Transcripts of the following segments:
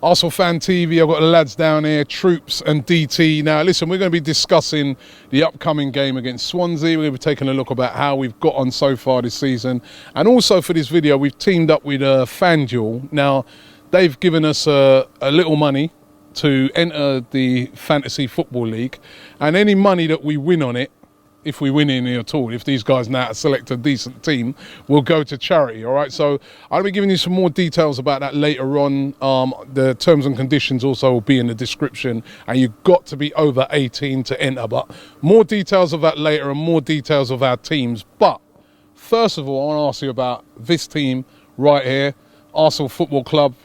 ArsenalFanTV. I've got the lads down here, Troopz and DT. Now, listen, we're going to be discussing the upcoming game against Swansea. We're going to be taking a look about how we've got on so far this season. And also for this video, we've teamed up with FanDuel. Now, they've given us a little money to enter the Fantasy Football League. And any money that we win on it, if we win any at all, if these guys now select a decent team, will go to charity, all right? So I'll be giving you some more details about that later on. The terms and conditions also will be in the description, and you've got to be over 18 to enter. But more details of that later and more details of our teams. But first of all, I want to ask you about this team right here, Arsenal Football Club.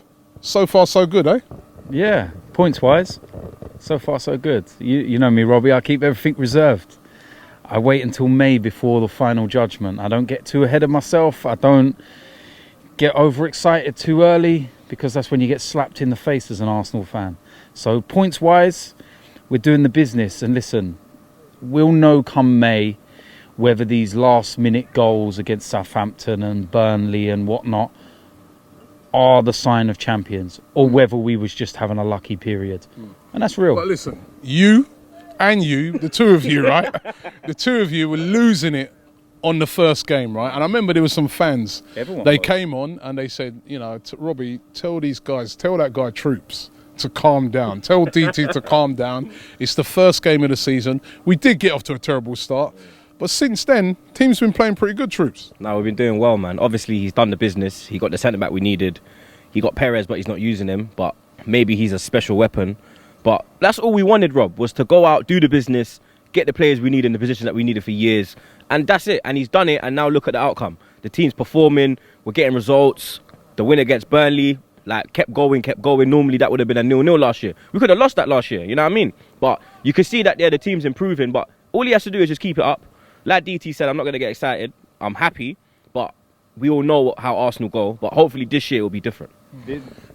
So far, so good, eh? Yeah, points-wise, so far, so good. You know me, Robbie, I keep everything reserved. I wait until May before the final judgment. I don't get too ahead of myself. I don't get overexcited too early, because that's when you get slapped in the face as an Arsenal fan. So points-wise, we're doing the business. And listen, we'll know come May whether these last-minute goals against Southampton and Burnley and whatnot are the sign of champions, or whether we was just having a lucky period. And that's real. But listen, you and you, the two of you, right? The two of you were losing it on the first game, right? And I remember there were some fans. They came on and they said, you know, Robbie, tell these guys, tell that guy Troopz to calm down. Tell DT to calm down. It's the first game of the season. We did get off to a terrible start. But since then, team's been playing pretty good, Troopz. No, we've been doing well, man. Obviously, he's done the business. He got the centre-back we needed. He got Perez, but he's not using him. But maybe he's a special weapon. But that's all we wanted, Rob, was to go out, do the business, get the players we need in the position that we needed for years. And that's it. And he's done it. And now look at the outcome. The team's performing. We're getting results. The win against Burnley, like, kept going. Normally, that would have been a 0-0 last year. We could have lost that last year, you know what I mean? But you can see that there, the team's improving. But all he has to do is just keep it up. Like DT said, I'm not going to get excited. I'm happy. But we all know how Arsenal go. But hopefully this year will be different.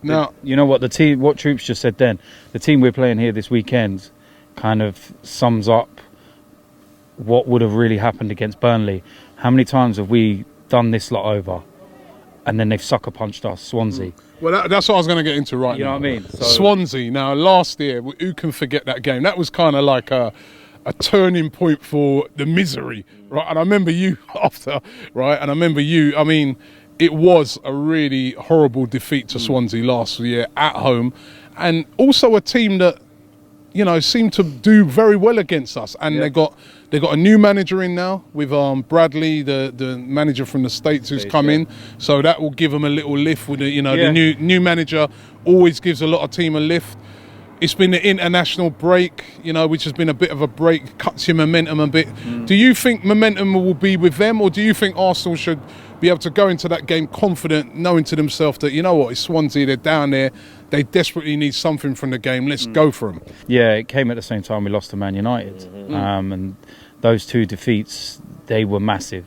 Now, you know what, what Troopz just said then, the team we're playing here this weekend kind of sums up what would have really happened against Burnley. How many times have we done this lot over and then they've sucker punched us, Swansea? Well, that's what I was going to get into right now. You know what I mean? So, Swansea. Now, last year, who can forget that game? That was kind of like a turning point for the misery, right? And I remember you after, right? And I remember you, I mean, it was a really horrible defeat to Swansea last year at home. And also a team that, you know, seemed to do very well against us. And they got a new manager in now with Bradley, the manager from the States who's come in. So that will give them a little lift with the, you know, the new manager always gives a lot of team a lift. It's been the international break, you know, which has been a bit of a break, cuts your momentum a bit. Do you think momentum will be with them, or do you think Arsenal should be able to go into that game confident, knowing to themselves that, you know what, it's Swansea, they're down there, they desperately need something from the game, let's go for them? Yeah, it came at the same time we lost to Man United. And those two defeats, they were massive.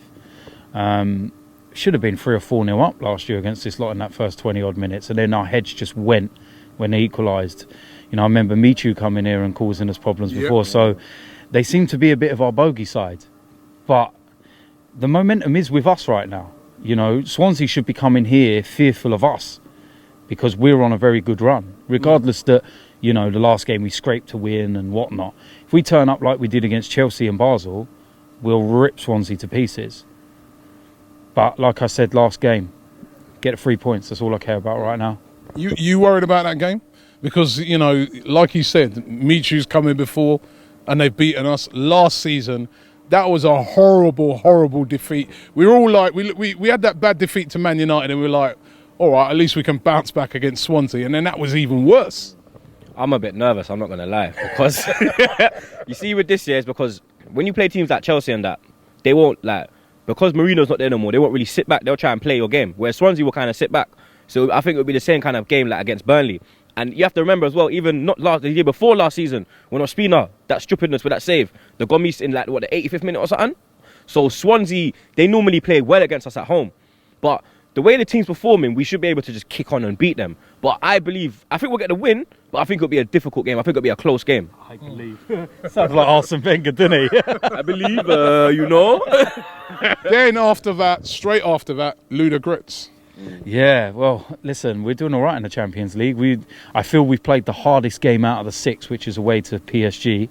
Should have been 3 or 4-0 up last year against this lot in that first 20-odd minutes, and then our heads just went when they equalised. You know, I remember Michu coming here and causing us problems before, so they seem to be a bit of our bogey side. But the momentum is with us right now. You know, Swansea should be coming here fearful of us because we're on a very good run. Regardless that, you know, the last game we scraped to win and whatnot. If we turn up like we did against Chelsea and Basel, we'll rip Swansea to pieces. But like I said last game, get 3 points. That's all I care about right now. You worried about that game? Because, you know, like you said, Michu's come in before and they've beaten us last season. That was a horrible, horrible defeat. We were all like, we had that bad defeat to Man United and we were like, all right, at least we can bounce back against Swansea. And then that was even worse. I'm a bit nervous, I'm not going to lie. Because, you see with this year, it's because when you play teams like Chelsea and that, they won't, like, because Mourinho's not there no more, they won't really sit back, they'll try and play your game. Whereas Swansea will kind of sit back. So I think it would be the same kind of game like against Burnley. And you have to remember as well, even not the year before last season, when Ospina, that stupidness with that save, the Gomis in like, what, the 85th minute or something? So Swansea, they normally play well against us at home. But the way the team's performing, we should be able to just kick on and beat them. But I think we'll get the win, but I think it'll be a difficult game. I think it'll be a close game. I believe. Sounds like Arsene Wenger, didn't he? I believe, you know. Then after that, straight after that, Ludogorets. Yeah, well, listen, we're doing all right in the Champions League. I feel we've played the hardest game out of the 6, which is away to PSG.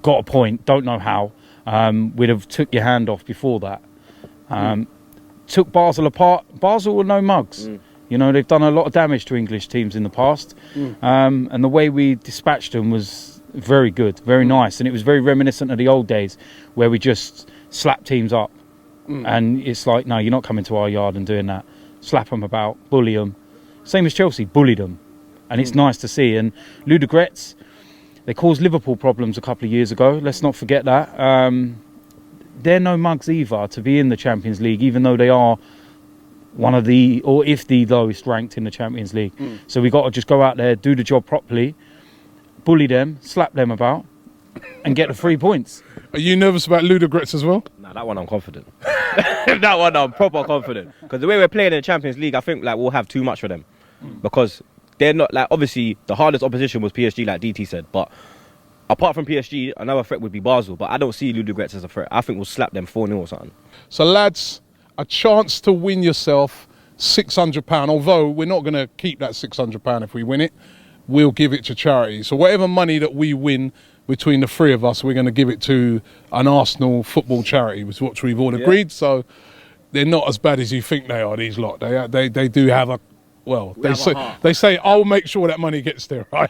Got a point, don't know how. We'd have took your hand off before that. Took Basel apart. Basel were no mugs. You know, they've done a lot of damage to English teams in the past. And the way we dispatched them was very good, very nice. And it was very reminiscent of the old days where we just slapped teams up. And it's like, no, you're not coming to our yard and doing that. Slap them about, bully them. Same as Chelsea, bullied them. And it's nice to see. And Ludogorets, they caused Liverpool problems a couple of years ago. Let's not forget that. They're no mugs either to be in the Champions League, even though they are one of the, or if the lowest ranked in the Champions League. So we got to just go out there, do the job properly, bully them, slap them about, and get the 3 points. Are you nervous about Ludogorets as well? Nah, that one I'm confident. That one I'm proper confident. Because the way we're playing in the Champions League, I think like we'll have too much for them. Because they're not like, obviously the hardest opposition was PSG, like DT said. But apart from PSG, another threat would be Basel. But I don't see Ludogorets as a threat. I think we'll slap them 4-0 or something. So lads, a chance to win yourself £600. Although we're not going to keep that £600 if we win it. We'll give it to charity. So whatever money that we win between the 3 of us, we're going to give it to an Arsenal football charity, was what we've all agreed. So they're not as bad as you think they are, these lot. They do have a, well, they say I'll make sure that money gets there, right?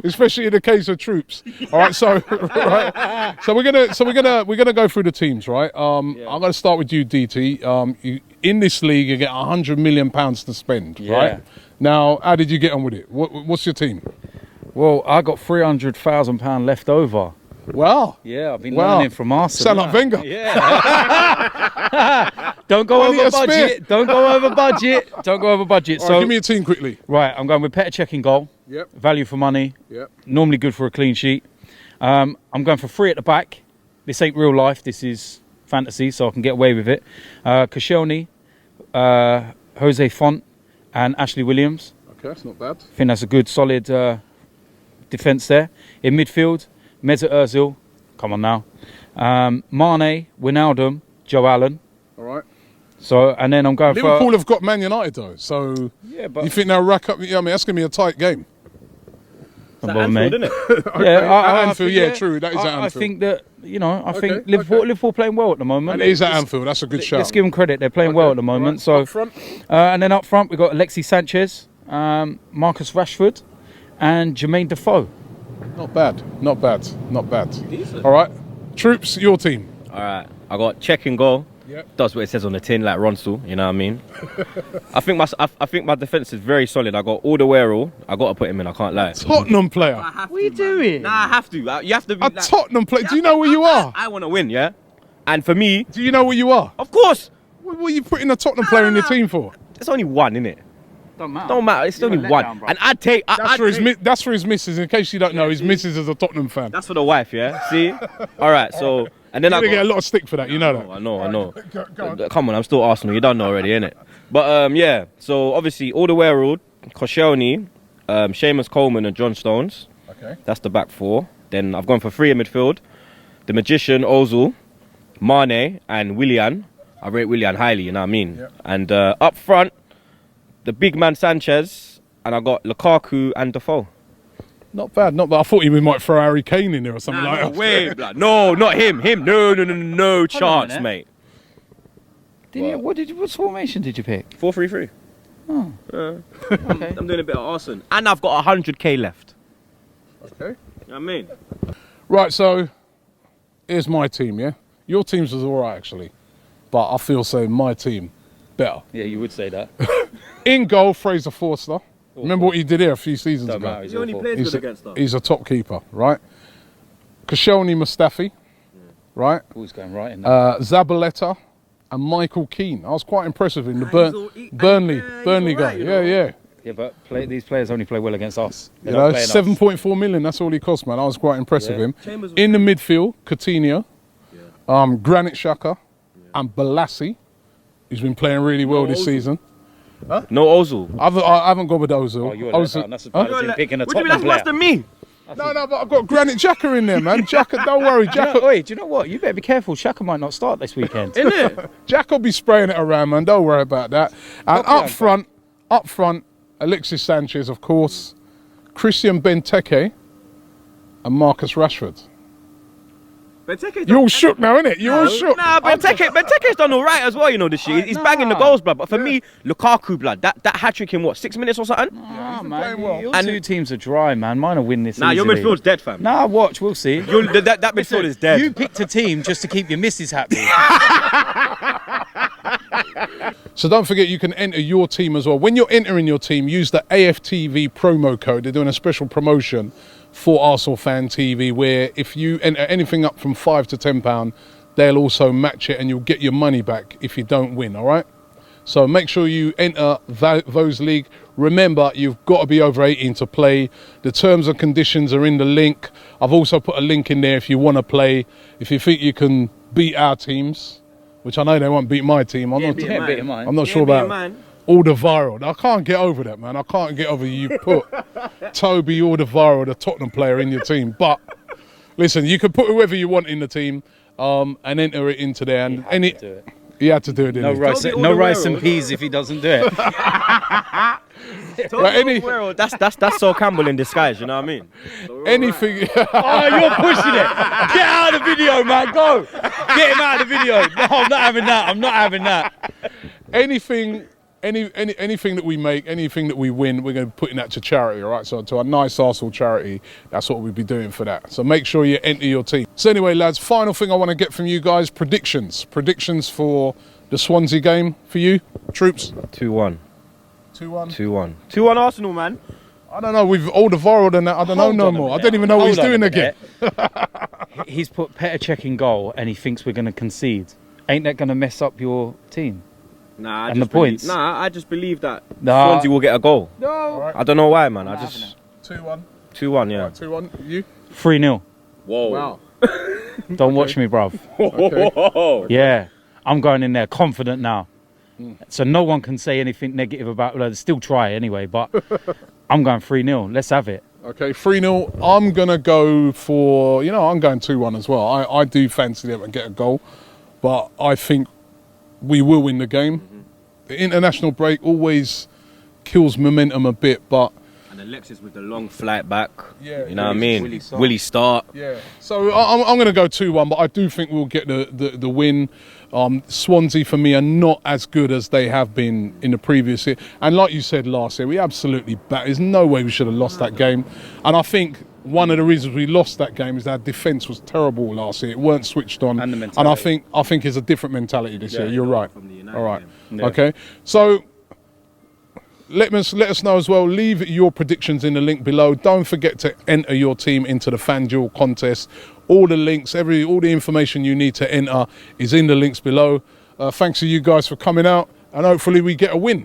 Especially in the case of Troopz. All right, so right, so we're gonna go through the teams, right? I'm gonna start with you, DT. In this league, you get £100 million to spend, right? Now, how did you get on with it? What's your team? Well, I got £300,000 left over. Wow. Yeah, I've been learning from Arsenal. Sound like Wenger. Yeah. Don't go over budget. Don't go over budget. Don't go over budget. All right, give me a team quickly. Right, I'm going with Petr Cech in goal. Yep. Value for money. Yep. Normally good for a clean sheet. I'm going for 3 at the back. This ain't real life. This is fantasy, so I can get away with it. Koscielny, Jose Font, and Ashley Williams. Okay, that's not bad. I think that's a good, solid defence there. In midfield, Mesut Ozil, come on now. Mane, Wijnaldum, Joe Allen. All right. So, and then I'm going Liverpool have got Man United though, so yeah, but you think they'll rack up? I mean, that's going to be a tight game. It's at Anfield, isn't it? Okay. Yeah, at Anfield. Yeah, true. That is at Anfield. I think that, you know, I think Liverpool playing well at the moment. And it is at Anfield. That's a good shout. Let's give them credit. They're playing well at the moment. Right. So, up front. And then up front we've got Alexis Sanchez, Marcus Rashford, and Jermaine Defoe. Not bad. Not bad. Not bad. Decent. All right. Troopz, your team. All right. I got Cech in goal. Yep. That's what it says on the tin, like Ronsel. You know what I mean? I think my defense is very solid. I got Alderweireld. I got to put him in. I can't lie. Tottenham player. What are you doing? Nah, I have to. You have to be A Tottenham player. Do you know where you are? I want to win, yeah. And for me, Do you know where you are? of course, What are you putting a Tottenham player in your team for? there's only one, innit? Don't matter. Don't matter. It's only one. And I'd take. That's for his missus. In case you don't know, his missus is a Tottenham fan. That's for the wife, yeah. See. All right. So and then You're I gonna get a lot of stick for that. You know that. I know. Go on. Come on, I'm still Arsenal. You don't know already, innit? But yeah. So obviously, Alderweireld, Koscielny, Seamus Coleman, and John Stones. Okay. That's the back 4. Then I've gone for 3 in midfield. The Magician, Ozil, Mane, and Willian. I rate Willian highly, you know what I mean? Yep. And up front, the big man Sanchez, and I got Lukaku and Defoe. Not bad. Not bad. I thought we might throw Harry Kane in there or something like that. Way, blood. No, not him. No chance, mate. What formation did you pick? 4-3-3. Oh. Okay. I'm doing a bit of arson. And I've got 100k left. Okay. You know what I mean? Right. So here's my team. Yeah. Your team's was all right actually, but I feel saying my team better. Yeah, you would say that. In goal, Fraser Forster. Remember what he did here a few seasons Don't ago? matter, He only plays good against us. He's a top keeper, right? Koscielny Mustafi, right? Who's going right in there? Zabaleta and Michael Keane. I was quite impressed with him. The Burnley guy. Yeah. Yeah, but these players only play well against us. You know, 7.4 million. That's all he cost, man. I was quite impressed with him. In the midfield, Coutinho, Granit Xhaka, and Balassi, who's been playing really well this season. No Ozil. I haven't gone with Ozil. Oh, you're let down. That's about as in picking a What do you mean Tottenham that's worse player. than me? No, but I've got Granite Xhaka in there, man. Xhaka, don't worry, Xhaka. Wait, do you know what? You better be careful. Xhaka might not start this weekend. Isn't it? Jack will be spraying it around, man. Don't worry about that. And up front, Alexis Sanchez, of course, Christian Benteke, and Marcus Rashford. You're all shook now, innit? You're all shook. Nah, Benteke's done all right as well, you know, this year. He's banging the goals, blood. But for me, Lukaku, blood, that hat-trick in what, 6 minutes or something? Nah, been man. playing well. Your two teams are dry, man. Mine will win this Nah, your easily. midfield's dead, fam. Nah, watch. We'll see. That midfield is dead. You picked a team just to keep your missus happy. So don't forget, you can enter your team as well. When you're entering your team, use the AFTV promo code. They're doing a special promotion for ArsenalFanTV, where if you enter anything up from £5 to £10, they'll also match it and you'll get your money back if you don't win, all right? So make sure you enter those league. Remember, you've got to be over 18 to play. The terms and conditions are in the link. I've also put a link in there if you want to play. If you think you can beat our teams, which I know they won't beat my team. I'm not sure about Alderweireld. I can't get over that, man. I can't get over you put Toby Alderweireld, a Tottenham player, in your team. But listen, you can put whoever you want in the team and enter it into there. And he had to do it. No rice and peas if he doesn't do it. That's Sol Campbell in disguise, you know what I mean? Anything. Oh, you're pushing it. Get out of the video, man. Go. Get him out of the video. No, I'm not having that. Anything that we make, anything that we win, we're going to be putting that to charity, all right? So to a nice Arsenal charity, that's what we'll be doing for that. So make sure you enter your team. So anyway, lads, final thing I want to get from you guys, predictions. Predictions for the Swansea game for you, Troopz. 2-1. 2-1? 2-1. 2-1 Arsenal, man. I don't know, we've Alderweireld and that, I don't know no more. I don't even know what he's doing again. He's put Petr Cech in goal and he thinks we're going to concede. Ain't that going to mess up your team? Nah, points. I just believe that Swansea will get a goal. No. Right. I don't know why, man. 2-1. 2-1, yeah. Right, 2-1. You? 3-0. Whoa. Wow. Don't watch me, bruv. Okay. Yeah, I'm going in there confident now. So no one can say anything negative about it. They'll still try anyway, but I'm going 3-0. Let's have it. Okay, 3-0. I'm going to go for, I'm going 2-1 as well. I do fancy them and get a goal, but I think we will win the game. The international break always kills momentum a bit, but... And Alexis with the long flight back. Yeah, you know what I mean? Will he start? Yeah. So I'm going to go 2-1, but I do think we'll get the win. Swansea, for me, are not as good as they have been in the previous year. And like you said last year, we absolutely there's no way we should have lost that game. And I think one of the reasons we lost that game is our defence was terrible last year. It weren't switched on. And the mentality. And I think it's a different mentality this year. You're right. All right. Yeah. Okay. So let us know as well. Leave your predictions in the link below. Don't forget to enter your team into the FanDuel contest. All the links, all the information you need to enter is in the links below. Thanks to you guys for coming out, and hopefully we get a win.